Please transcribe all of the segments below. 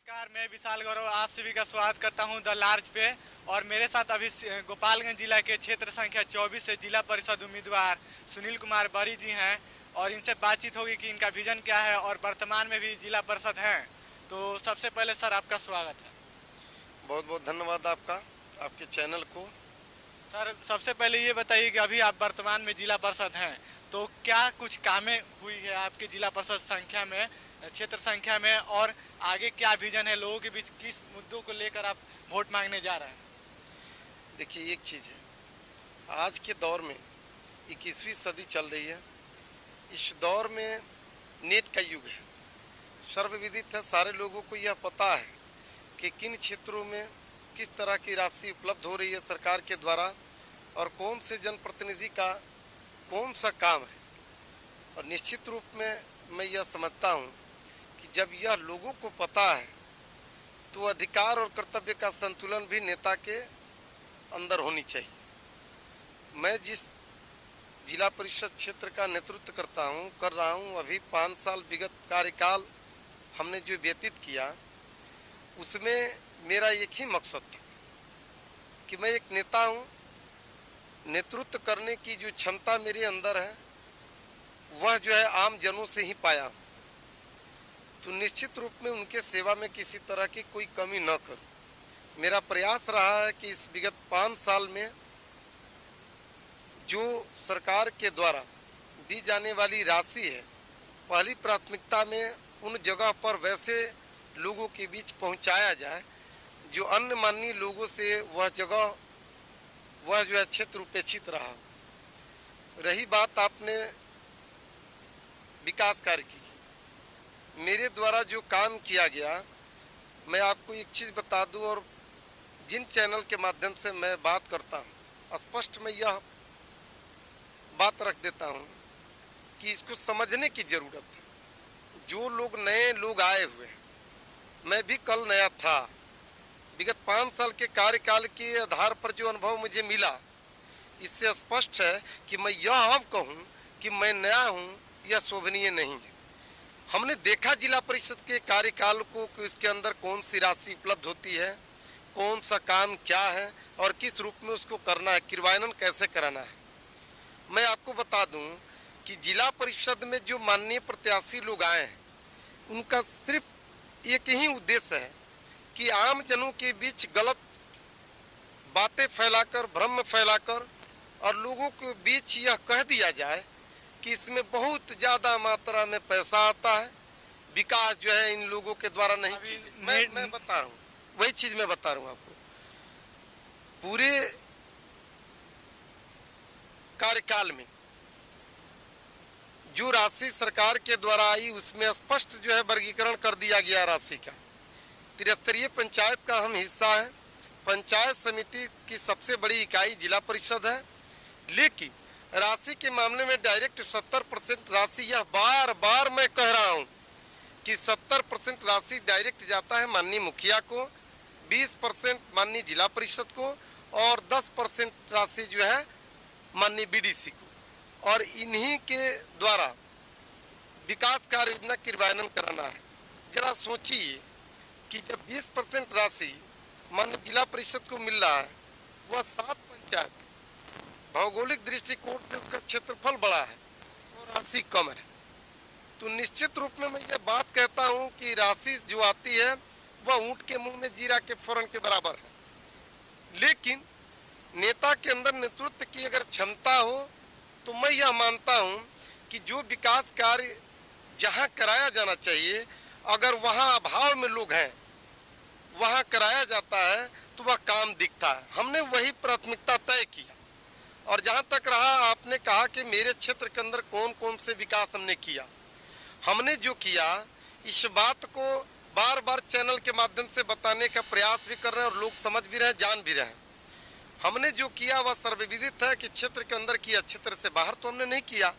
नमस्कार, मैं विशाल गौरव आप सभी का स्वागत करता हूं द लार्ज पे। और मेरे साथ अभी गोपालगंज जिला के क्षेत्र संख्या 24 से जिला परिषद उम्मीदवार सुनील कुमार बरी जी हैं और इनसे बातचीत होगी कि इनका विजन क्या है और वर्तमान में भी जिला परिषद हैं। तो सबसे पहले सर आपका स्वागत है। बहुत बहुत धन्यवाद आपका, आपके चैनल को। सर सबसे पहले ये बताइए कि अभी आप वर्तमान में जिला परिषद हैं, तो क्या कुछ कामें हुई है आपके जिला परिषद संख्या में, क्षेत्र संख्या में, और आगे क्या विजन है, लोगों के बीच किस मुद्दों को लेकर आप वोट मांगने जा रहे हैं? देखिए, एक चीज़ है, आज के दौर में 21वीं सदी चल रही है। इस दौर में नेट का युग है। सर्वविदित है, सारे लोगों को यह पता है कि किन क्षेत्रों में किस तरह की राशि उपलब्ध हो रही है सरकार के द्वारा और कौन से जनप्रतिनिधि का कौन सा काम है। और निश्चित रूप में मैं यह समझता हूँ कि जब यह लोगों को पता है तो अधिकार और कर्तव्य का संतुलन भी नेता के अंदर होनी चाहिए। मैं जिस जिला परिषद क्षेत्र का नेतृत्व कर रहा हूँ, अभी 5 साल विगत कार्यकाल हमने जो व्यतीत किया, उसमें मेरा एक ही मकसद था कि मैं एक नेता हूँ, नेतृत्व करने की जो क्षमता मेरे अंदर है वह जो है आम जनों से ही पाया। तो निश्चित रूप में उनके सेवा में किसी तरह की कोई कमी न करूं। मेरा प्रयास रहा है कि इस विगत 5 साल में जो सरकार के द्वारा दी जाने वाली राशि है, पहली प्राथमिकता में उन जगह पर वैसे लोगों के बीच पहुंचाया जाए जो अन्य माननीय लोगों से वह जगह, वह जो है क्षेत्र उपेक्षित रहा। रही बात आपने विकास कार्य की, मेरे द्वारा जो काम किया गया, मैं आपको एक चीज़ बता दूं और जिन चैनल के माध्यम से मैं बात करता हूं, स्पष्ट मैं यह बात रख देता हूं कि इसको समझने की ज़रूरत है। जो लोग नए लोग आए हुए हैं, मैं भी कल नया था। विगत 5 साल के कार्यकाल के आधार पर जो अनुभव मुझे मिला, इससे स्पष्ट है कि मैं यह अब कहूँ कि मैं नया हूँ, यह शोभनीय नहीं है। हमने देखा जिला परिषद के कार्यकाल को कि इसके अंदर कौन सी राशि उपलब्ध होती है, कौन सा काम क्या है और किस रूप में उसको करना है, क्रियान्वयन कैसे कराना है। मैं आपको बता दूं कि जिला परिषद में जो माननीय प्रत्याशी लोग आए हैं, उनका सिर्फ एक ही उद्देश्य है कि आम जनों के बीच गलत बातें फैलाकर, भ्रम फैलाकर और लोगों के बीच यह कह दिया जाए कि इसमें बहुत ज़्यादा मात्रा में पैसा आता है, विकास जो है इन लोगों के द्वारा नहीं। मैं बता रहा हूँ, वही चीज़ मैं बता रहा हूँ आपको। पूरे कार्यकाल में जो राशि सरकार के द्वारा आई, उसमें स्पष्ट जो है वर्गीकरण कर दिया गया राशि का। त्रिस्तरीय पंचायत का हम हिस्सा है। पंचायत समिति की सबसे बड़ी इकाई जिला परिषद है, लेकिन राशि के मामले में डायरेक्ट 70% राशि, यह बार बार मैं कह रहा हूं कि 70% राशि डायरेक्ट जाता है माननीय मुखिया को, 20% माननीय जिला परिषद को और 10% राशि जो है माननीय बीडीसी को। और इन्हीं के द्वारा विकास कार्य योजना क्रियान्वयन कराना है। जरा सोचिए कि जब 20% राशि माननीय जिला परिषद को मिल रहा है, वह 7 पंचायत, भौगोलिक दृष्टिकोण से उसका क्षेत्रफल बड़ा है और राशि कम है, तो निश्चित रूप में मैं ये बात कहता हूं कि राशि जो आती है वह ऊंट के मुंह में जीरा के फौरन के बराबर है। लेकिन नेता के अंदर नेतृत्व की अगर क्षमता हो तो मैं यह मानता हूं कि जो विकास कार्य जहां कराया जाना चाहिए, अगर वहां अभाव में लोग हैं, वहां कराया जाता है तो वह काम दिखता है। हमने वही प्राथमिकता तय किया। और जहाँ तक रहा, आपने कहा कि मेरे क्षेत्र के अंदर कौन कौन से विकास हमने किया, हमने जो किया, इस बात को बार बार चैनल के माध्यम से बताने का प्रयास भी कर रहे हैं और लोग समझ भी रहे हैं, जान भी रहे हैं। हमने जो किया वह सर्वविदित है कि क्षेत्र के अंदर किया, क्षेत्र से बाहर तो हमने नहीं किया।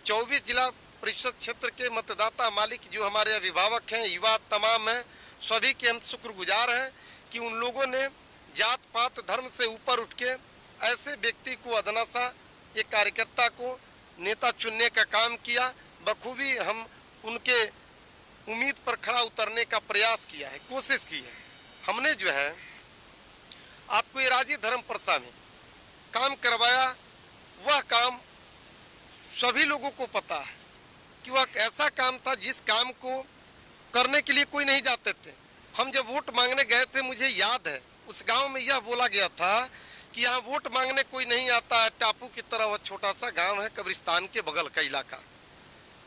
24 जिला परिषद क्षेत्र के मतदाता मालिक जो हमारे अभिभावक हैं, युवा तमाम हैं, सभी के हम शुक्रगुजार हैं कि उन लोगों ने जात पात धर्म से ऊपर उठ के ऐसे व्यक्ति को, अदना सा एक कार्यकर्ता को नेता चुनने का काम किया। बखूबी हम उम्मीद पर खड़ा उतरने का प्रयास किया है, कोशिश की है। हमने जो है आपको ये राजी धर्मप्रसा में काम करवाया, वह काम सभी लोगों को पता है कि वह ऐसा काम था जिस काम को करने के लिए कोई नहीं जाते थे। हम जब वोट मांगने गए थे, मुझे याद है उस गांव में यह बोला गया था कि यहाँ वोट मांगने कोई नहीं आता है, टापू की तरह वह छोटा सा गांव है, कब्रिस्तान के बगल का इलाका।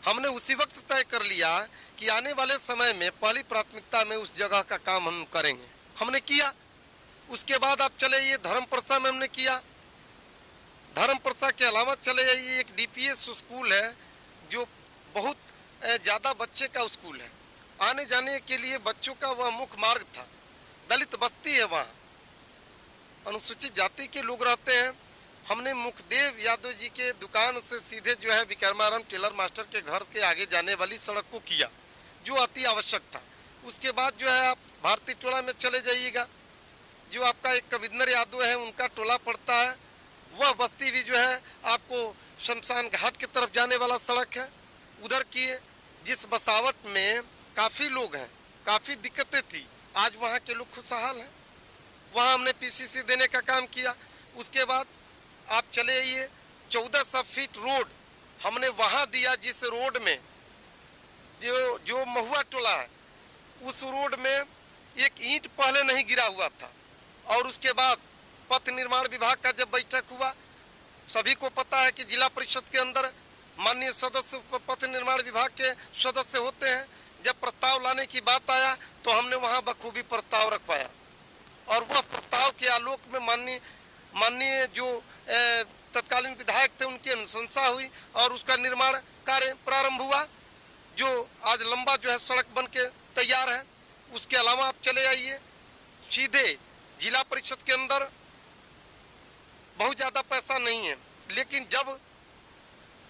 हमने उसी वक्त तय कर लिया कि आने वाले समय में पहली प्राथमिकता में उस जगह का काम हम करेंगे। हमने किया। उसके बाद आप चले ये धर्मप्रसा में हमने किया। धर्मप्रसा के अलावा चले जाइए, एक डीपीएस स्कूल है जो बहुत ज़्यादा बच्चे का स्कूल है। आने जाने के लिए बच्चों का वह मुख्य मार्ग था। दलित बस्ती है, वहाँ अनुसूचित जाति के लोग रहते हैं। हमने मुखदेव यादव जी के दुकान से सीधे जो है विक्रमाराम टेलर मास्टर के घर के आगे जाने वाली सड़क को किया, जो अति आवश्यक था। उसके बाद जो है आप भारतीय टोला में चले जाइएगा, जो आपका एक कविंदर यादव है, उनका टोला पड़ता है। वह बस्ती भी जो है आपको शमशान घाट की तरफ जाने वाला सड़क है, उधर की है, जिस बसावट में काफ़ी लोग हैं, काफ़ी दिक्कतें थी। आज वहाँ के लोग खुशहाल हैं। वहाँ हमने पीसीसी देने का काम किया। उसके बाद आप चले आइए, 1400 फीट रोड हमने वहाँ दिया, जिस रोड में जो महुआ टोला है, उस रोड में एक ईंट पहले नहीं गिरा हुआ था। और उसके बाद पथ निर्माण विभाग का जब बैठक हुआ, सभी को पता है कि जिला परिषद के अंदर माननीय सदस्य पथ निर्माण विभाग के सदस्य होते हैं। जब प्रस्ताव लाने की बात आया तो हमने वहां बखूबी प्रस्ताव रख पाया, और वह प्रस्ताव के आलोक में माननीय जो तत्कालीन विधायक थे, उनकी अनुशंसा हुई और उसका निर्माण कार्य प्रारंभ हुआ, जो आज लंबा जो है सड़क बन के तैयार है। उसके अलावा आप चले आइए, सीधे जिला परिषद के अंदर बहुत ज़्यादा पैसा नहीं है, लेकिन जब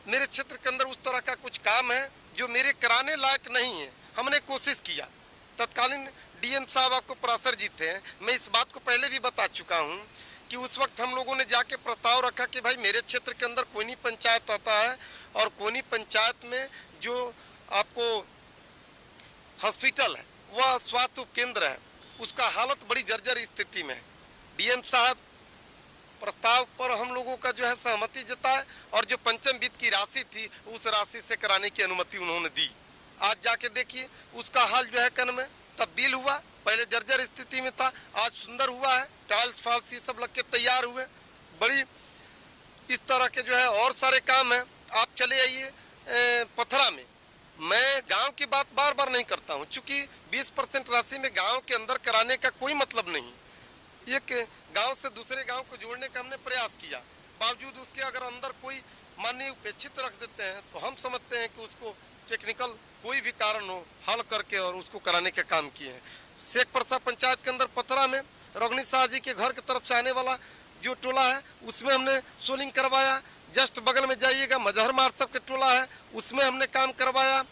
मेरे क्षेत्र के अंदर उस तरह का कुछ काम है जो मेरे कराने लायक नहीं है, हमने कोशिश किया। तत्कालीन डीएम साहब आपको परासर जी थे। मैं इस बात को पहले भी बता चुका हूं कि उस वक्त हम लोगों ने जाके प्रस्ताव रखा कि भाई मेरे क्षेत्र के अंदर कोनी पंचायत आता है, और कोनी पंचायत में जो आपको हॉस्पिटल है, वह स्वास्थ्य उपकेंद्र है, उसका हालत बड़ी जर्जर स्थिति में है। डीएम साहब प्रस्ताव पर हम लोगों का जो है सहमति जताए, और जो पंचम वित्त की राशि थी उस राशि से कराने की अनुमति उन्होंने दी। आज जाके देखिए उसका हाल जो है कन में तब्दील हुआ। पहले जर्जर स्थिति में था, आज सुंदर हुआ है, टाइल्स फाल्स ये सब लग के तैयार हुए। बड़ी इस तरह के जो है और सारे काम हैं। आप चले आइए पथरा में। मैं गांव की बात बार बार नहीं करता हूं, चूंकि 20% राशि में गांव के अंदर कराने का कोई मतलब नहीं। एक गांव से दूसरे गांव को जोड़ने का हमने प्रयास किया, बावजूद उसके अगर अंदर कोई माननीय उपेक्षित रख देते हैं तो हम समझते हैं कि उसको टेक्निकल कोई भी कारण हो हल करके और उसको कराने का काम किए हैं। शेखपुरा पंचायत के अंदर पथरा में रोगनी शाह जी के घर की तरफ से आने वाला जो टोला है, उसमें हमने सोलिंग करवाया। जस्ट बगल में जाइएगा, मजहर मार्सब के टोला है, उसमें हमने काम करवाया।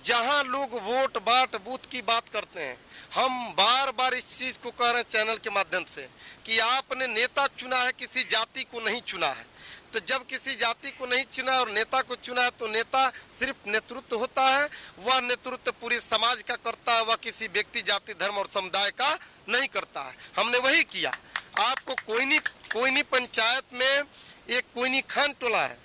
जहां लोग वोट बाट बूथ की बात करते हैं, हम बार बार इस चीज को कह रहे हैं चैनल के माध्यम से कि आपने नेता चुना है, किसी जाति को नहीं चुना है। तो जब किसी जाति को नहीं चुना और नेता को चुना है, तो नेता सिर्फ नेतृत्व होता है, वह नेतृत्व पूरे समाज का करता है, वह किसी व्यक्ति, जाति, धर्म और समुदाय का नहीं करता है। हमने वही किया। आपको कोयनी पंचायत में एक कोयनी खान टोला है,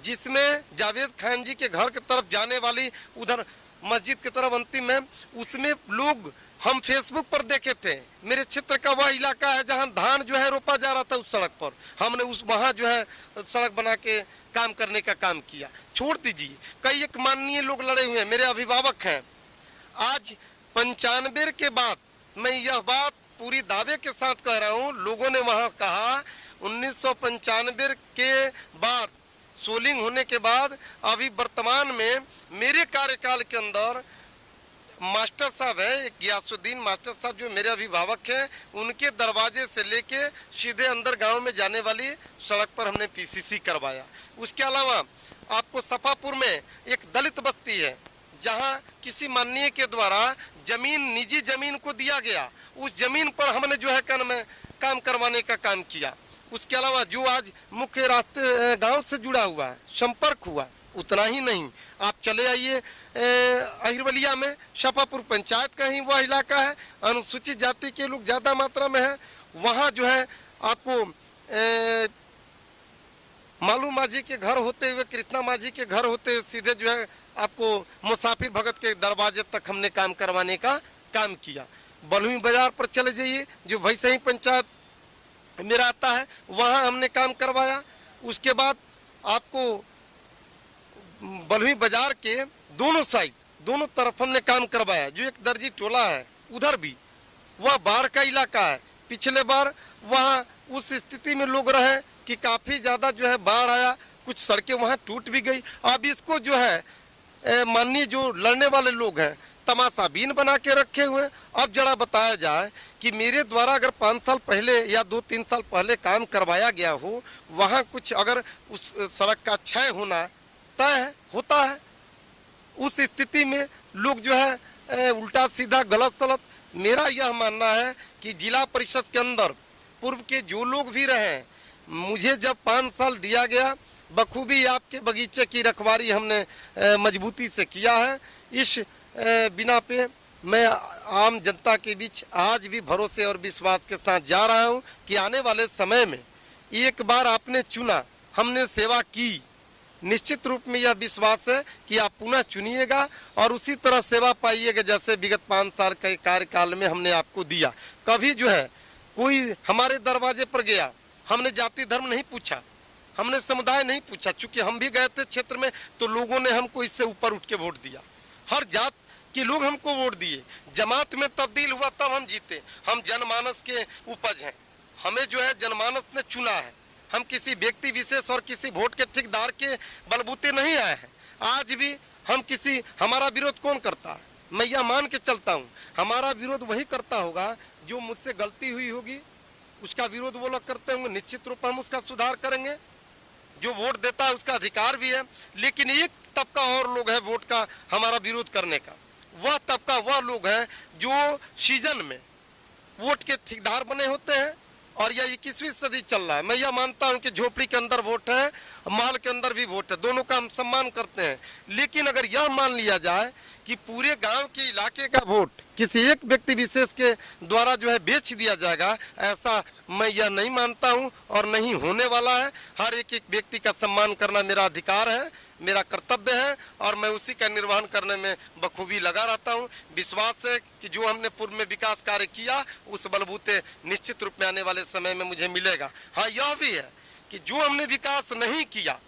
जिसमें जावेद खान जी के घर की तरफ जाने वाली उधर मस्जिद की तरफ अंतिम है, उसमें लोग हम फेसबुक पर देखे थे। मेरे क्षेत्र का वह इलाका है जहां धान जो है रोपा जा रहा था, उस सड़क पर हमने वहां जो है सड़क बना के काम करने का काम किया। छोड़ दीजिए, कई एक माननीय लोग लड़े हुए हैं, मेरे अभिभावक हैं। आज 95 के बाद मैं यह बात पूरी दावे के साथ कह रहा हूँ, लोगों ने वहाँ कहा 1995 के बाद सोलिंग होने के बाद अभी वर्तमान में मेरे कार्यकाल के अंदर मास्टर साहब है, गियासुद्दीन मास्टर साहब जो मेरे अभिभावक हैं, उनके दरवाजे से लेके सीधे अंदर गांव में जाने वाली सड़क पर हमने पीसीसी करवाया। उसके अलावा आपको सफापुर में एक दलित बस्ती है, जहां किसी माननीय के द्वारा जमीन, निजी जमीन को दिया गया, उस जमीन पर हमने जो है काम करवाने का काम किया। उसके अलावा जो आज मुख्य रास्ते गांव से जुड़ा हुआ है, संपर्क हुआ, उतना ही नहीं, आप चले आइए अहिरवलिया में, शापापुर पंचायत का ही वह इलाका है, अनुसूचित जाति के लोग ज़्यादा मात्रा में है। वहाँ जो है आपको मालू माझी के घर होते हुए, कृष्णा माझी के घर होते हुए सीधे जो है आपको मुसाफिर भगत के दरवाजे तक हमने काम करवाने का काम किया। बलुई बाजार पर चले जाइए, जो वैसे ही पंचायत मेरा आता है, वहाँ हमने काम करवाया। उसके बाद आपको बलुई बाजार के दोनों साइड, दोनों तरफ हमने काम करवाया। जो एक दर्जी टोला है उधर भी, वह बाढ़ का इलाका है। पिछले बार वहाँ उस स्थिति में लोग रहे कि काफ़ी ज़्यादा जो है बाढ़ आया, कुछ सड़कें वहाँ टूट भी गई। अब इसको जो है माननीय जो लड़ने वाले लोग हैं तमाशा बीन बना के रखे हुए हैं। अब जरा बताया जाए कि मेरे द्वारा अगर 5 साल पहले या 2-3 साल पहले काम करवाया गया हो, वहाँ कुछ अगर उस सड़क का क्षय होना तय है, होता है, उस स्थिति में लोग जो है उल्टा सीधा गलत सलत। मेरा यह मानना है कि जिला परिषद के अंदर पूर्व के जो लोग भी रहे, मुझे जब 5 साल दिया गया, बखूबी आपके बगीचे की रखवाली हमने मजबूती से किया है। इस बिना पे मैं आम जनता के बीच आज भी भरोसे और विश्वास के साथ जा रहा हूं कि आने वाले समय में एक बार आपने चुना, हमने सेवा की, निश्चित रूप में यह विश्वास है कि आप पुनः चुनिएगा और उसी तरह सेवा पाइएगा जैसे विगत 5 साल के कार्यकाल में हमने आपको दिया। कभी जो है कोई हमारे दरवाजे पर गया, हमने जाति धर्म नहीं पूछा, हमने समुदाय नहीं पूछा, चूंकि हम भी गए थे क्षेत्र में तो लोगों ने हमको इससे ऊपर उठ के वोट दिया। हर जात के लोग हमको वोट दिए, जमात में तब्दील हुआ तब हम जीते। हम जनमानस के उपज हैं, हमें जो है जनमानस ने चुना है। हम किसी व्यक्ति विशेष और किसी वोट के ठेकेदार के बलबूते नहीं आए हैं। आज भी हम किसी, हमारा विरोध कौन करता है? मैं यह मान के चलता हूँ हमारा विरोध वही करता होगा जो मुझसे गलती हुई होगी, उसका विरोध वो लोग करते होंगे, निश्चित रूप में हम उसका सुधार करेंगे। जो वोट देता है उसका अधिकार भी है, लेकिन एक तबका और लोग है वोट का हमारा विरोध करने का। वह तबका वह लोग हैं जो सीजन में वोट के ठेकेदार बने होते हैं और यह 21वीं सदी चल रहा है। मैं यह मानता हूं कि झोपड़ी के अंदर वोट है, महल के अंदर भी वोट है, दोनों का हम सम्मान करते हैं। लेकिन अगर यह मान लिया जाए कि पूरे गांव के इलाके का वोट किसी एक व्यक्ति विशेष के द्वारा जो है बेच दिया जाएगा, ऐसा मैं यह नहीं मानता हूं और नहीं होने वाला है। हर एक व्यक्ति का सम्मान करना मेरा अधिकार है, मेरा कर्तव्य है और मैं उसी का निर्वहन करने में बखूबी लगा रहता हूं। विश्वास है कि जो हमने पूर्व में विकास कार्य किया उस बलबूते निश्चित रूप में आने वाले समय में मुझे मिलेगा। हाँ, यह भी है कि जो हमने विकास नहीं किया,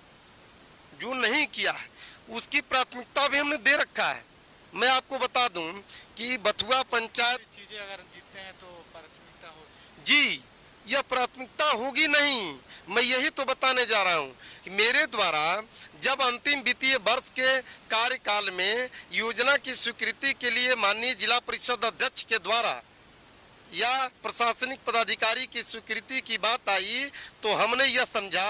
जो नहीं किया है, उसकी प्राथमिकता भी हमने दे रखा है। मैं आपको बता दूं कि बथुआ पंचायत चीजें अगर जीतते हैं तो प्राथमिकता हो जी, यह प्राथमिकता होगी नहीं। मैं यही तो बताने जा रहा हूं कि मेरे द्वारा जब अंतिम वित्तीय वर्ष के कार्यकाल में योजना की स्वीकृति के लिए माननीय जिला परिषद अध्यक्ष के द्वारा या प्रशासनिक पदाधिकारी की स्वीकृति की बात आई तो हमने यह समझा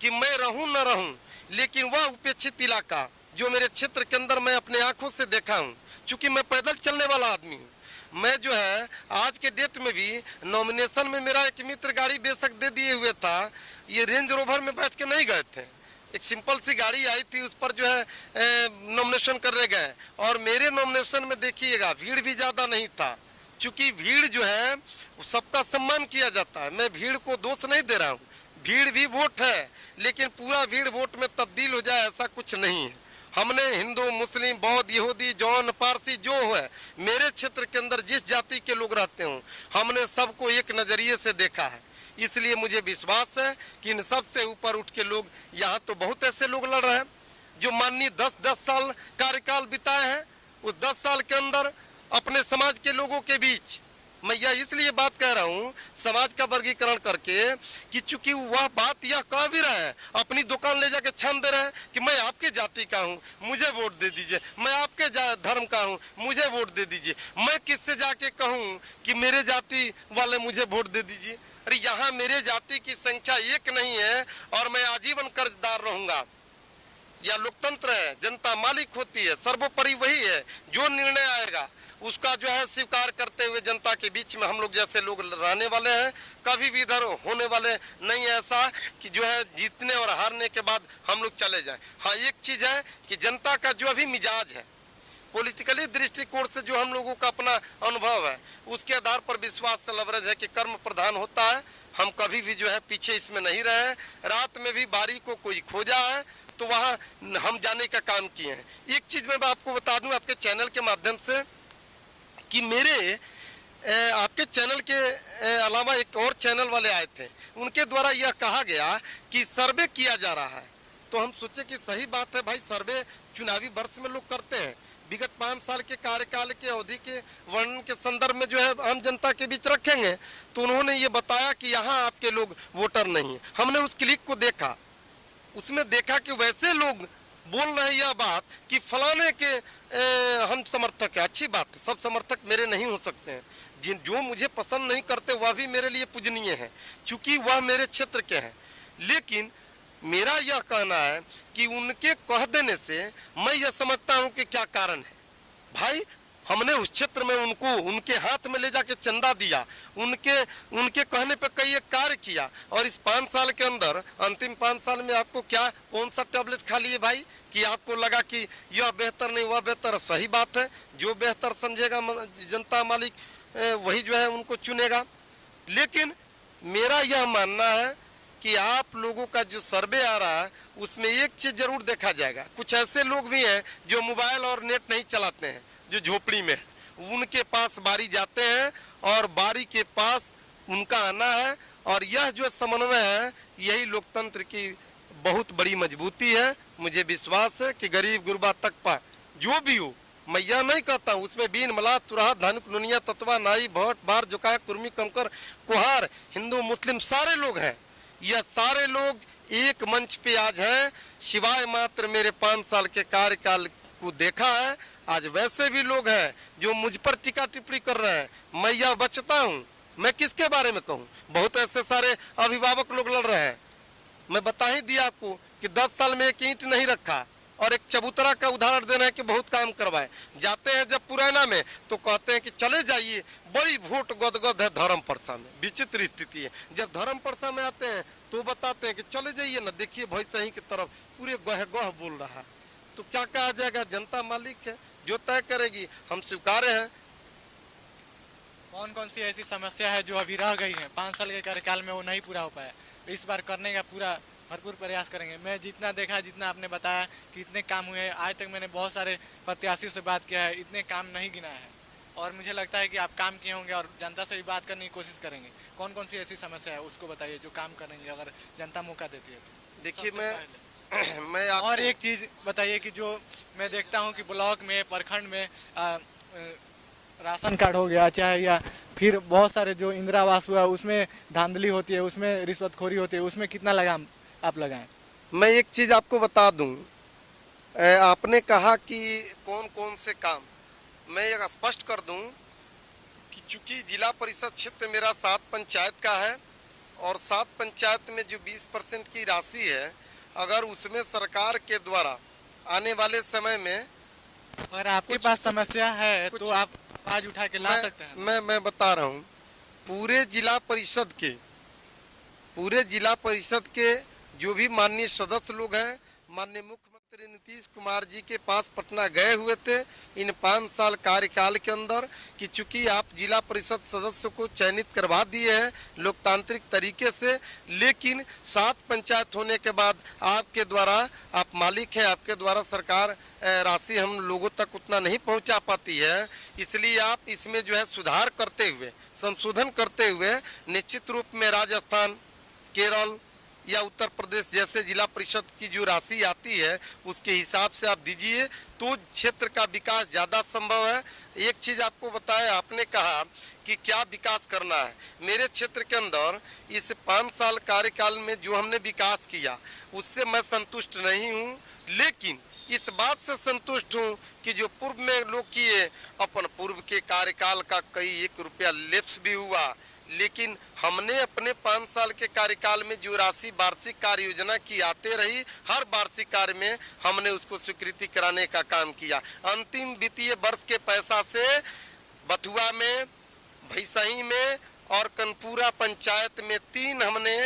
कि मैं रहूं न रहूं, लेकिन वह उपेक्षित इलाका जो मेरे क्षेत्र के अंदर मैं अपने आंखों से देखा हूं, चूंकि मैं पैदल चलने वाला आदमी हूं। मैं जो है आज के डेट में भी नॉमिनेशन में मेरा एक मित्र गाड़ी बेशक दे दिए हुए था, ये रेंज रोवर में बैठ के नहीं गए थे, एक सिंपल सी गाड़ी आई थी उस पर जो है नॉमिनेशन करने गए। और मेरे नॉमिनेशन में देखिएगा भीड़ भी ज़्यादा नहीं था, चूँकि भीड़ जो है सबका सम्मान किया जाता है। मैं भीड़ को दोष नहीं दे रहा हूँ, भीड़ भी वोट है, लेकिन पूरा भीड़ वोट में तब्दील हो जाए ऐसा कुछ नहीं है। हमने हिंदू, मुस्लिम, बौद्ध, यहूदी, जौन, पारसी जो है मेरे क्षेत्र के अंदर जिस जाति के लोग रहते हों, हमने सबको एक नज़रिए से देखा है। इसलिए मुझे विश्वास है कि इन सब से ऊपर उठ के लोग, यहाँ तो बहुत ऐसे लोग लड़ रहे हैं जो माननीय 10-10 साल कार्यकाल बिताए हैं। उस 10 साल के अंदर अपने समाज के लोगों के बीच, मैं यह इसलिए बात कह रहा हूँ समाज का वर्गीकरण करके कि चूंकि वह बात यह कह भी रहे हैं, अपनी दुकान ले जाके छान दे रहे हैं कि मैं आपके जाति का हूँ, मुझे वोट दे दीजिए, मैं आपके धर्म का हूँ, मुझे वोट दे दीजिए। मैं किससे जाके कहूँ कि मेरे जाति वाले मुझे वोट दे दीजिए? अरे यहाँ मेरे जाति की संख्या एक नहीं है और मैं आजीवन कर्जदार रहूंगा। या लोकतंत्र है, जनता मालिक होती है, सर्वोपरि वही है, जो निर्णय आएगा उसका जो है स्वीकार करते हुए जनता के बीच में हम लोग जैसे लोग रहने वाले हैं। कभी भी इधर होने वाले नहीं ऐसा कि जो है जीतने और हारने के बाद हम लोग चले जाएं। हाँ, एक चीज़ है कि जनता का जो अभी मिजाज है, पॉलिटिकली दृष्टिकोण से जो हम लोगों का अपना अनुभव है, उसके आधार पर विश्वास से लवरेज है कि कर्म प्रधान होता है। हम कभी भी जो है पीछे इसमें नहीं रहे। रात में भी बारी को कोई खोजा है तो वहाँ हम जाने का काम किए हैं। एक चीज़ मैं आपको बता दूं आपके चैनल के माध्यम से कि मेरे आपके चैनल के अलावा एक और चैनल वाले आए थे, उनके द्वारा यह कहा गया कि सर्वे किया जा रहा है। तो हम सोचे कि सही बात है भाई, सर्वे चुनावी वर्ष में लोग करते हैं। विगत 5 साल के कार्यकाल के अवधि के वर्णन के संदर्भ में जो है आम जनता के बीच रखेंगे। तो उन्होंने ये बताया कि यहाँ आपके लोग वोटर नहीं है। हमने उस क्लिप को देखा, उसमें देखा कि वैसे लोग बोल रहे हैं यह बात कि फलाने के हम समर्थक है। अच्छी बात है, सब समर्थक मेरे नहीं हो सकते हैं। जिन जो मुझे पसंद नहीं करते वह भी मेरे लिए पूजनीय है, चूंकि वह मेरे क्षेत्र के हैं। लेकिन मेरा यह कहना है कि उनके कह देने से मैं यह समझता हूं कि क्या कारण है। भाई, हमने उस क्षेत्र में उनको उनके हाथ में ले जाके चंदा दिया, उनके कहने पे कई एक कार्य किया, और इस 5 साल के अंदर अंतिम 5 साल में आपको क्या कौन सा टैबलेट खा लिए भाई कि आपको लगा कि यह बेहतर नहीं वह बेहतर। सही बात है, जो बेहतर समझेगा जनता मालिक वही जो है उनको चुनेगा। लेकिन मेरा यह मानना है कि आप लोगों का जो सर्वे आ रहा है उसमें एक चीज जरूर देखा जाएगा। कुछ ऐसे लोग भी हैं जो मोबाइल और नेट नहीं चलाते हैं, जो झोपड़ी में, उनके पास बारी जाते हैं और बारी के पास उनका आना है। और यह जो समन्वय है, यही लोकतंत्र की बहुत बड़ी मजबूती है। मुझे विश्वास है कि गरीब गुरबा तक पा जो भी हो, मैं यह नहीं कहता हूँ उसमें बीन मला तुराह धनुक नुनिया तत्वा नाई भट बार जुका कुर्मी कंकर कुहार हिंदू मुस्लिम सारे लोग हैं। यह सारे लोग एक मंच पे आज हैं, सिवाय मात्र मेरे 5 साल के कार्यकाल को देखा है। आज वैसे भी लोग हैं जो मुझ पर टीका टिप्पणी कर रहे हैं, मैं यह बचता हूँ। मैं किसके बारे में कहूँ, बहुत ऐसे सारे अभिभावक लोग लड़ रहे हैं। मैं बता ही दिया आपको कि 10 साल में एक ईंट नहीं रखा, और एक चबूतरा का उदाहरण देना है कि बहुत काम करवाए। जाते हैं जब पुराना में तो कहते हैं कि चले जाइए, बड़ी वोट गदगद है धर्म परसा में। विचित्र स्थिति है। जब धर्म परसा में आते हैं तो बताते हैं कि चले जाइए ना, देखिए भाई सही की तरफ पूरे गह गह बोल रहा है। तो क्या कहा जाएगा, जनता मालिक है, जो तय करेगी। हम स्वीकार्य हैं। कौन कौन सी ऐसी समस्या है जो अभी रह गई है 5 साल के कार्यकाल में वो नहीं पूरा हो पाया, इस बार करने का पूरा भरपूर प्रयास करेंगे। मैं जितना देखा, जितना आपने बताया कि इतने काम हुए हैं, आज तक मैंने बहुत सारे प्रत्याशियों से बात किया है, इतने काम नहीं गिना है। और मुझे लगता है कि आप काम किए होंगे और जनता से भी बात करने की कोशिश करेंगे। कौन कौन सी ऐसी समस्या है उसको बताइए जो काम करेंगे अगर जनता मौका देती है तो। देखिए मैं और एक चीज़ बताइए कि जो मैं देखता हूँ कि ब्लॉक में, प्रखंड में राशन कार्ड हो गया चाहे, या फिर बहुत सारे जो इंदिरा आवास हुआ उसमें धांधली होती है, उसमें रिश्वतखोरी होती है, उसमें कितना लगाम आप लगाएं। मैं एक चीज आपको बता दूं, आपने कहा कि कौन कौन से काम, मैं एक स्पष्ट कर दूं कि चूंकि जिला परिषद क्षेत्र मेरा 7 पंचायत का है, और 7 पंचायत में जो 20% की राशि है, अगर उसमें सरकार के द्वारा आने वाले समय में अगर आपके पास समस्या है तो आप आवाज उठा के ला सकते हैं। मैं बता रहा हूँ, पूरे जिला परिषद के जो भी माननीय सदस्य लोग हैं, माननीय मुख्यमंत्री नीतीश कुमार जी के पास पटना गए हुए थे इन 5 साल कार्यकाल के अंदर कि चूंकि आप जिला परिषद सदस्य को चयनित करवा दिए हैं लोकतांत्रिक तरीके से, लेकिन 7 पंचायत होने के बाद आपके द्वारा, आप मालिक हैं, आपके द्वारा सरकार राशि हम लोगों तक उतना नहीं पहुंचा पाती है। इसलिए आप इसमें जो है सुधार करते हुए, संशोधन करते हुए निश्चित रूप में राजस्थान, केरल या उत्तर प्रदेश जैसे जिला परिषद की जो राशि आती है उसके हिसाब से आप दीजिए तो क्षेत्र का विकास ज़्यादा संभव है। एक चीज़ आपको बताया, आपने कहा कि क्या विकास करना है। मेरे क्षेत्र के अंदर इस 5 साल कार्यकाल में जो हमने विकास किया उससे मैं संतुष्ट नहीं हूँ, लेकिन इस बात से संतुष्ट हूँ कि जो पूर्व में लोग किए, अपन पूर्व के कार्यकाल का कई 1 रुपया लेप्स भी हुआ, लेकिन हमने अपने 5 साल के कार्यकाल में जो राशि वार्षिक कार्य योजना की आते रही, हर वार्षिक कार्य में हमने उसको स्वीकृति कराने का काम किया। अंतिम वित्तीय वर्ष के पैसा से बथुआ में, भैसही में और कनपुरा पंचायत में 3 हमने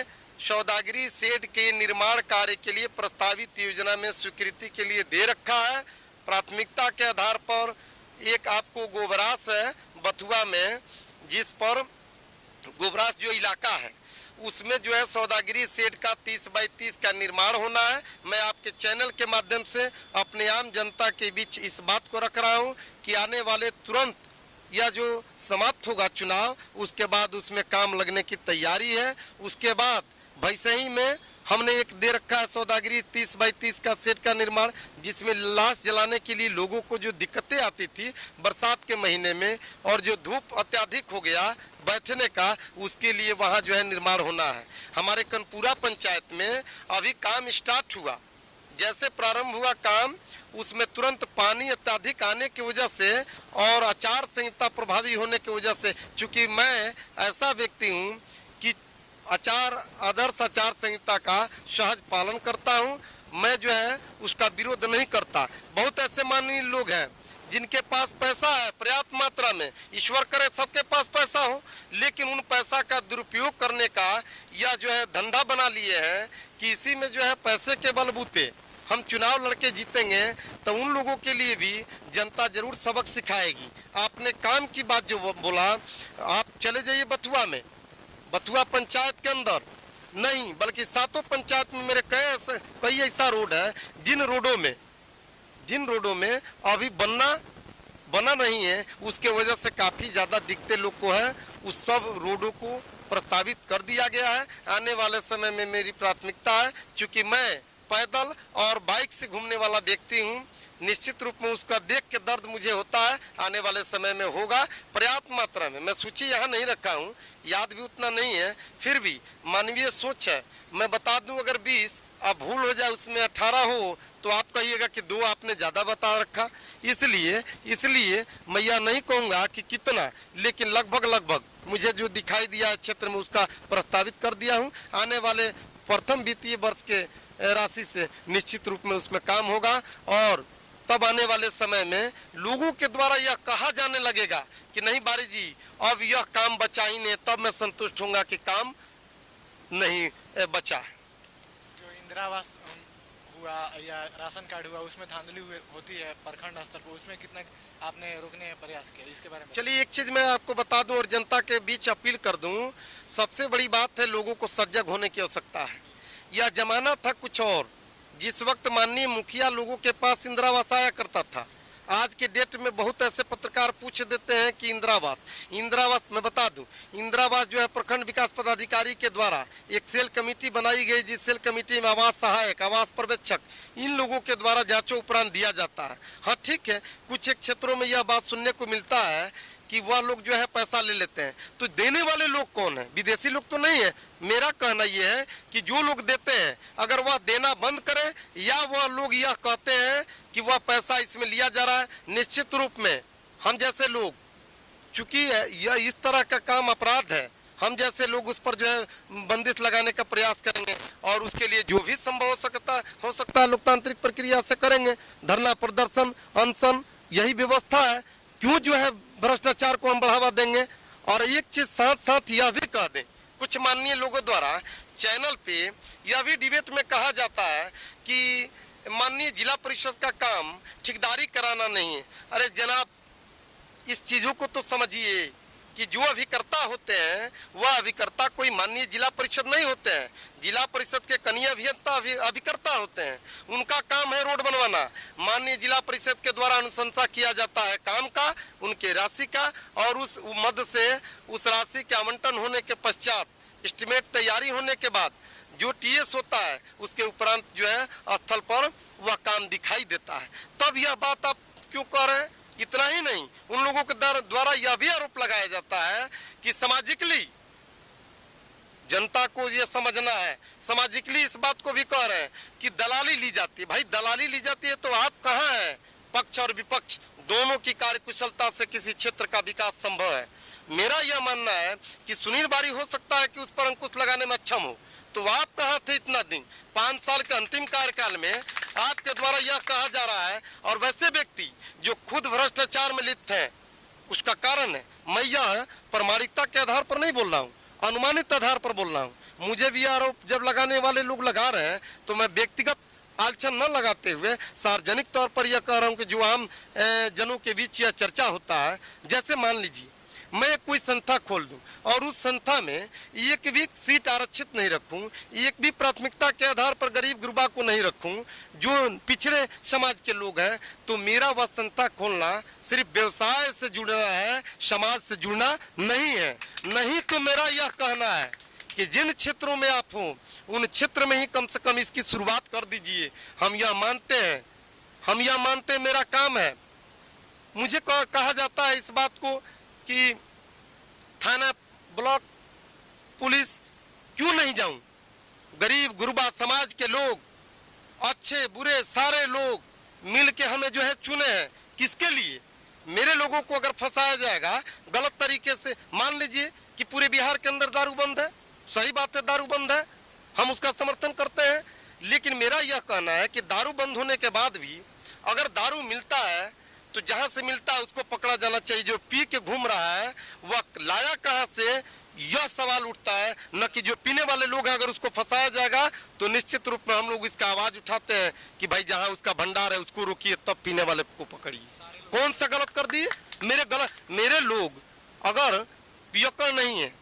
सौदागरी शेड के निर्माण कार्य के लिए प्रस्तावित योजना में स्वीकृति के लिए दे रखा है। प्राथमिकता के आधार पर एक आपको गोबरास है बथुआ में, जिस पर गोबरास जो इलाका है उसमें जो है सौदागरी शेड का 30 बाई 30 का निर्माण होना है। मैं आपके चैनल के माध्यम से अपने आम जनता के बीच इस बात को रख रहा हूं कि आने वाले तुरंत या जो समाप्त होगा चुनाव, उसके बाद उसमें काम लगने की तैयारी है। उसके बाद भैसही में हमने एक दे रखा है सौदागरी 30 बाई 30 का शेड का निर्माण, जिसमें लाश जलाने के लिए लोगों को जो दिक्कतें आती थी बरसात के महीने में और जो धूप अत्याधिक हो गया बैठने का, उसके लिए वहाँ जो है निर्माण होना है। हमारे कनपुरा पंचायत में अभी काम स्टार्ट हुआ, जैसे प्रारंभ हुआ काम उसमें तुरंत पानी अत्याधिक आने की वजह से और आचार संहिता प्रभावी होने की वजह से, चूँकि मैं ऐसा व्यक्ति हूँ कि आदर्श आचार संहिता का सहज पालन करता हूं, मैं जो है उसका विरोध नहीं करता। बहुत ऐसे माननीय लोग हैं जिनके पास पैसा है पर्याप्त मात्रा में, ईश्वर करे सबके पास पैसा हो, लेकिन उन पैसा का दुरुपयोग करने का या जो है धंधा बना लिए हैं कि इसी में जो है पैसे के बलबूते हम चुनाव लड़के जीतेंगे, तो उन लोगों के लिए भी जनता जरूर सबक सिखाएगी। आपने काम की बात जो बोला, आप चले जाइए बथुआ पंचायत के अंदर नहीं बल्कि 7 पंचायत में मेरे कई ऐसा रोड है जिन रोडों में अभी बना नहीं है, उसके वजह से काफ़ी ज़्यादा दिक्कतें लोग को है। उस सब रोडों को प्रस्तावित कर दिया गया है। आने वाले समय में मेरी प्राथमिकता है, चूँकि मैं पैदल और बाइक से घूमने वाला व्यक्ति हूँ, निश्चित रूप में उसका देख के दर्द मुझे होता है। आने वाले समय में होगा पर्याप्त मात्रा में। मैं सूची यहाँ नहीं रखा हूँ, याद भी उतना नहीं है, फिर भी मानवीय सोच है। मैं बता दूँ अगर 20 अब भूल हो जाए उसमें 18 हो तो आप कहिएगा कि 2 आपने ज़्यादा बता रखा। इसलिए मैं यह नहीं कहूँगा कि कितना, लेकिन लगभग मुझे जो दिखाई दिया है क्षेत्र में उसका प्रस्तावित कर दिया हूँ। आने वाले प्रथम वित्तीय वर्ष के राशि से निश्चित रूप में उसमें काम होगा और तब आने वाले समय में लोगों के द्वारा यह कहा जाने लगेगा कि नहीं बारी जी अब यह काम बचा ही नहीं, तब मैं संतुष्ट होऊंगा कि काम नहीं बचा। जो इंदिरा आवास हुआ या राशन कार्ड हुआ उसमें धांधली होती है प्रखंड स्तर पर, उसमें कितना आपने रोकने का प्रयास किया, इसके बारे में चलिए एक चीज मैं आपको बता दूं और जनता के बीच अपील कर दूं। सबसे बड़ी बात है लोगों को सजग होने की आवश्यकता है। यह जमाना था कुछ और, जिस वक्त माननीय मुखिया लोगों के पास इंदिरा आवास आया करता था। आज के डेट में बहुत ऐसे पत्रकार पूछ देते हैं कि इंदिरा आवास मैं बता दूं, इंदिरा आवास जो है प्रखंड विकास पदाधिकारी के द्वारा एक सेल कमेटी बनाई गई, जिस सेल कमेटी में आवास सहायक, आवास पर्यवेक्षक, इन लोगों के द्वारा जांचों उपरांत दिया जाता है। हाँ ठीक है, कुछ एक क्षेत्रों में यह बात सुनने को मिलता है कि वह लोग जो है पैसा ले लेते हैं, तो देने वाले लोग कौन है? विदेशी लोग तो नहीं है। मेरा कहना यह है कि जो लोग देते हैं अगर वह देना बंद करें या वह लोग यह कहते हैं कि वह पैसा इसमें लिया जा रहा है, निश्चित रूप में हम जैसे लोग, चूंकि यह इस तरह का काम अपराध है, हम जैसे लोग उस पर जो है बंदिश लगाने का प्रयास करेंगे और उसके लिए जो भी संभव हो सकता है लोकतांत्रिक प्रक्रिया से करेंगे। धरना प्रदर्शन अनशन यही व्यवस्था है। क्यों जो है भ्रष्टाचार को हम बढ़ावा देंगे? और एक चीज साथ साथ यह भी कह दें, कुछ माननीय लोगों द्वारा चैनल पे यह भी डिबेट में कहा जाता है कि माननीय जिला परिषद का काम ठेकेदारी कराना नहीं है। अरे जनाब, इस चीजों को तो समझिए कि जो अभिकर्ता होते हैं वह अभिकर्ता कोई माननीय जिला परिषद नहीं होते हैं। जिला परिषद के कनीय अभियंता अभिकर्ता होते हैं, उनका काम है रोड बनवाना। माननीय जिला परिषद के द्वारा अनुशंसा किया जाता है काम का, उनके राशि का, और उस मद से उस राशि के आवंटन होने के पश्चात एस्टिमेट तैयारी होने के बाद जो टीएस होता है उसके उपरांत जो है स्थल पर वह काम दिखाई देता है। तब यह बात आप क्यों कह रहे हैं? इतना ही नहीं, उन लोगों के द्वारा यह भी आरोप लगाया जाता है कि सामाजिकली जनता को यह समझना है, सामाजिकली इस बात को भी कह रहे हैं कि दलाली ली जाती है। भाई दलाली ली जाती है तो आप कहाँ हैं? पक्ष और विपक्ष दोनों की कार्यकुशलता से किसी क्षेत्र का विकास संभव है। मेरा यह मानना है कि सुनील बारी हो सकता है कि उस पर अंकुश लगाने में अक्षम हो, तो आप कहाँ थे इतना दिन? 5 साल के अंतिम कार्यकाल में आपके द्वारा यह कहा जा रहा है, और वैसे व्यक्ति जो खुद भ्रष्टाचार में लिप्त हैं, उसका कारण है, मैं यह प्रामाणिकता के आधार पर नहीं बोल रहा हूँ, अनुमानित आधार पर बोल रहा हूँ। मुझे भी आरोप जब लगाने वाले लोग लगा रहे हैं तो मैं व्यक्तिगत आलोचना न लगाते हुए सार्वजनिक तौर पर यह कह रहा हूँ कि जो आम जनों के बीच यह चर्चा होता है, जैसे मान लीजिए मैं कोई संस्था खोल दूं और उस संस्था में एक भी सीट आरक्षित नहीं रखूं, एक भी प्राथमिकता के आधार पर गरीब गुरबा को नहीं रखूं, जो पिछड़े समाज के लोग हैं, तो मेरा वह संस्था खोलना सिर्फ व्यवसाय से जुड़ना है, समाज से जुड़ना नहीं है। नहीं तो मेरा यह कहना है कि जिन क्षेत्रों में आप हो उन क्षेत्र में ही कम से कम इसकी शुरुआत कर दीजिए। हम यह मानते हैं, मेरा काम है। मुझे कहा जाता है इस बात को कि थाना, ब्लॉक, पुलिस क्यों नहीं जाऊं? गरीब गुरबा समाज के लोग, अच्छे बुरे सारे लोग मिल के हमें जो है चुने हैं। किसके लिए? मेरे लोगों को अगर फंसाया जाएगा गलत तरीके से, मान लीजिए कि पूरे बिहार के अंदर दारू बंद है, सही बात है, दारू बंद है, हम उसका समर्थन करते हैं। लेकिन मेरा यह कहना है कि दारू बंद होने के बाद भी अगर दारू मिलता है तो जहां से मिलता है उसको पकड़ा जाना चाहिए। जो पी के घूम रहा है वह लाया कहां से, यह सवाल उठता है, न कि जो पीने वाले लोग हैं अगर उसको फंसाया जाएगा तो निश्चित रूप में हम लोग इसका आवाज उठाते हैं कि भाई जहां उसका भंडार है उसको रोकिए, तब पीने वाले को पकड़िए। कौन सा गलत कर दिए? मेरे लोग अगर पियक्कड़ नहीं है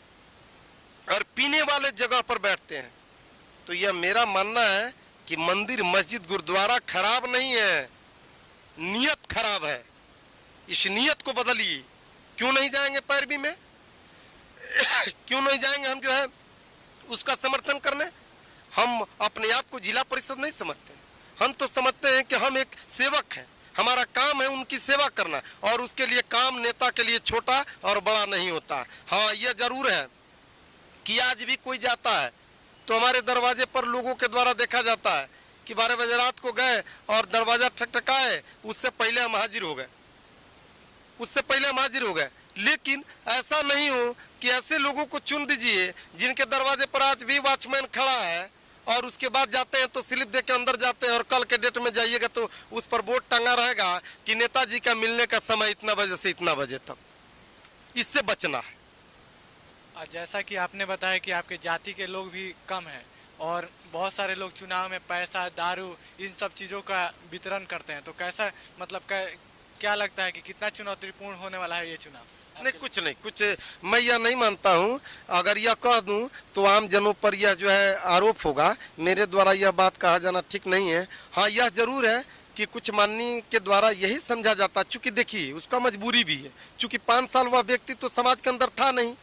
और पीने वाले जगह पर बैठते हैं तो यह मेरा मानना है कि मंदिर, मस्जिद, गुरुद्वारा खराब नहीं है, नियत खराब है। इस नियत को बदलिए। क्यों नहीं जाएंगे पैरवी में? क्यों नहीं जाएंगे हम जो है उसका समर्थन करने? हम अपने आप को जिला परिषद नहीं समझते, हम तो समझते हैं कि हम एक सेवक हैं, हमारा काम है उनकी सेवा करना, और उसके लिए काम नेता के लिए छोटा और बड़ा नहीं होता। हाँ, यह जरूर है कि आज भी कोई जाता है तो हमारे दरवाजे पर लोगों के द्वारा देखा जाता है कि 12 बजे रात को गए और दरवाजा ठकठकाए, उससे पहले हम हाजिर हो गए। लेकिन ऐसा नहीं हो कि ऐसे लोगों को चुन दीजिए जिनके दरवाजे पर आज भी वॉचमैन खड़ा है और उसके बाद जाते हैं तो स्लिप दे के अंदर जाते हैं, और कल के डेट में जाइएगा तो उस पर बोर्ड टंगा रहेगा कि नेताजी का मिलने का समय इतना बजे से इतना बजे तक। इससे बचना है। और जैसा कि आपने बताया कि आपके जाति के लोग भी कम हैं और बहुत सारे लोग चुनाव में पैसा, दारू, इन सब चीज़ों का वितरण करते हैं, तो कैसा, मतलब क्या लगता है कि कितना चुनौतीपूर्ण होने वाला है ये चुनाव? नहीं, कुछ मैं यह नहीं मानता हूँ। अगर यह कह दूँ तो आम जनों पर यह जो है आरोप होगा, मेरे द्वारा यह बात कहा जाना ठीक नहीं है। हाँ, यह जरूर है कि कुछ माननी के द्वारा यही समझा जाता, चूंकि देखिए उसका मजबूरी भी है, चूंकि 5 साल वह व्यक्ति तो समाज के अंदर था नहीं।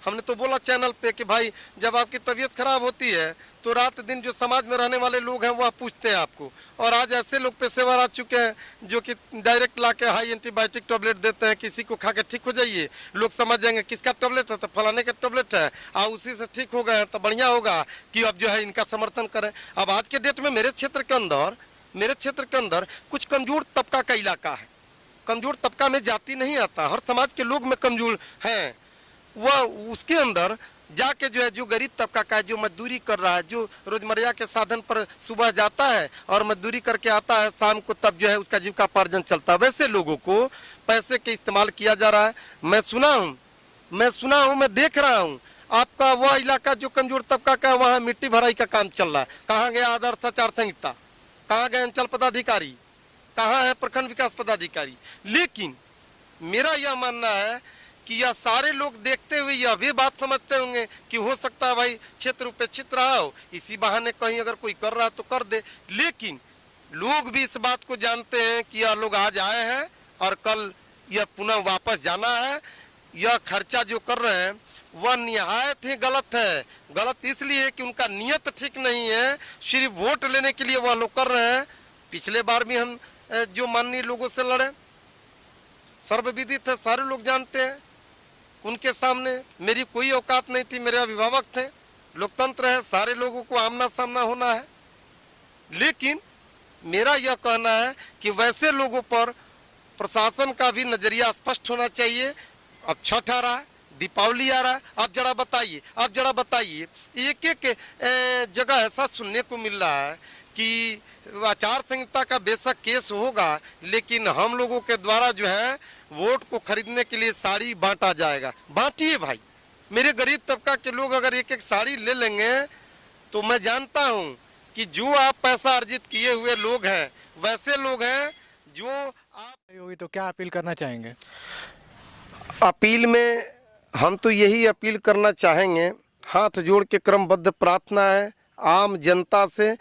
हमने तो बोला चैनल पे कि भाई जब आपकी तबीयत खराब होती है तो रात दिन जो समाज में रहने वाले लोग हैं वह पूछते हैं आपको, और आज ऐसे लोग पेशेवर आ चुके हैं जो कि डायरेक्ट ला के हाई एंटीबायोटिक टैबलेट देते हैं, किसी को खा के ठीक हो जाइए, लोग समझ जाएंगे किसका टैबलेट है तो फलाने का टैबलेट है, उसी से ठीक हो गए तो बढ़िया होगा कि अब जो है इनका समर्थन करें। अब आज के डेट में मेरे क्षेत्र के अंदर कुछ कमजोर तबका का इलाका है। कमजोर तबका में जाति नहीं आता, हर समाज के लोग में कमजोर हैं। वह उसके अंदर जाके जो है, जो गरीब तबका का है, जो मजदूरी कर रहा है, जो रोजमर्रा के साधन पर सुबह जाता है और मजदूरी करके आता है, शाम को तब जो है उसका जीविकापार्जन चलता है, वैसे लोगों को पैसे के इस्तेमाल किया जा रहा है। मैं सुना हूँ, मैं देख रहा हूँ। आपका वह इलाका जो कमजोर तबका का है वहाँ मिट्टी भराई का काम चल रहा है। कहाँ गया आदर्श आचार संहिता? कहाँ गए अंचल पदाधिकारी? कहाँ है प्रखंड विकास पदाधिकारी? लेकिन मेरा यह मानना है कि यह सारे लोग देखते हुए यह भी बात समझते होंगे कि हो सकता है भाई क्षेत्र उपेक्षित रहा हो, इसी बहाने कहीं अगर कोई कर रहा है तो कर दे। लेकिन लोग भी इस बात को जानते हैं कि यह लोग आज आए हैं और कल यह पुनः वापस जाना है। यह खर्चा जो कर रहे हैं वह निहायत ही गलत है। गलत इसलिए कि उनका नियत ठीक नहीं है, सिर्फ वोट लेने के लिए वह लोग कर रहे हैं। पिछले बार भी हम जो माननीय लोगों से लड़े, सर्वविदित है, सारे लोग जानते हैं। उनके सामने मेरी कोई औकात नहीं थी, मेरे अभिभावक थे। लोकतंत्र है, सारे लोगों को आमना सामना होना है। लेकिन मेरा यह कहना है कि वैसे लोगों पर प्रशासन का भी नजरिया स्पष्ट होना चाहिए। अब छठ आ रहा है, दीपावली आ रहा है, अब जरा बताइए एक जगह ऐसा सुनने को मिल रहा है कि आचार संहिता का बेशक केस होगा, लेकिन हम लोगों के द्वारा जो है वोट को खरीदने के लिए साड़ी बांटा जाएगा। बांटिए भाई, मेरे गरीब तबका के लोग अगर एक एक साड़ी ले लेंगे तो मैं जानता हूं कि जो आप पैसा अर्जित किए हुए लोग हैं वैसे लोग हैं जो आप होगी। तो क्या अपील करना चाहेंगे? अपील में हम तो यही अपील करना चाहेंगे, हाथ जोड़ के क्रमबद्ध प्रार्थना है आम जनता से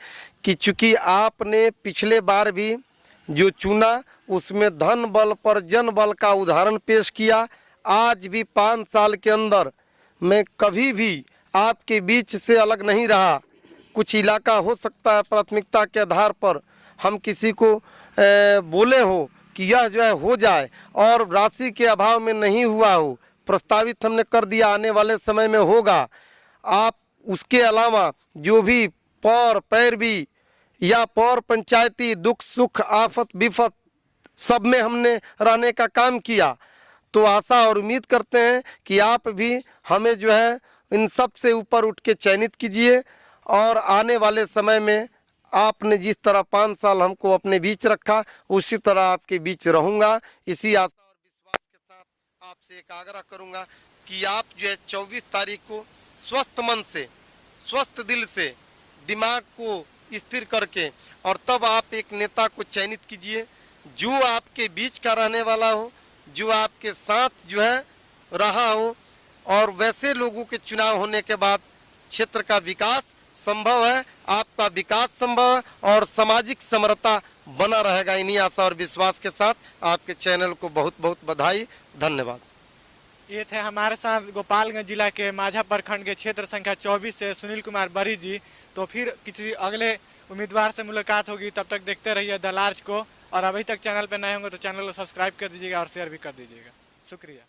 कि चूंकि आपने पिछले बार भी जो चुना उसमें धन बल पर जन बल का उदाहरण पेश किया। आज भी 5 साल के अंदर मैं कभी भी आपके बीच से अलग नहीं रहा। कुछ इलाका हो सकता है प्राथमिकता के आधार पर हम किसी को बोले हो कि यह जो है हो जाए और राशि के अभाव में नहीं हुआ हो, प्रस्तावित हमने कर दिया, आने वाले समय में होगा। आप उसके अलावा जो भी पौर पैरवी या पौर पंचायती दुख सुख आफत विफत सब में हमने रहने का काम किया, तो आशा और उम्मीद करते हैं कि आप भी हमें जो है इन सब से ऊपर उठ के चयनित कीजिए और आने वाले समय में आपने जिस तरह 5 साल हमको अपने बीच रखा उसी तरह आपके बीच रहूँगा। इसी आशा और विश्वास के साथ आपसे एक आग्रह करूँगा कि आप जो है 24 तारीख को स्वस्थ मन से, स्वस्थ दिल से, दिमाग को स्थिर करके और तब आप एक नेता को चयनित कीजिए जो आपके बीच का रहने वाला हो, जो आपके साथ जो है रहा हो। और वैसे लोगों के चुनाव होने के बाद क्षेत्र का विकास संभव है, आपका विकास संभव है और सामाजिक समरसता बना रहेगा। इन्हीं आशा और विश्वास के साथ आपके चैनल को बहुत बहुत बधाई, धन्यवाद। ये थे हमारे साथ गोपालगंज जिला के माझा प्रखंड के क्षेत्र संख्या 24 से सुनील कुमार बरी जी। तो फिर किसी अगले उम्मीदवार से मुलाकात होगी, तब तक देखते रहिए द लार्ज को। और अभी तक चैनल पर नए होंगे तो चैनल को सब्सक्राइब कर दीजिएगा और शेयर भी कर दीजिएगा। शुक्रिया।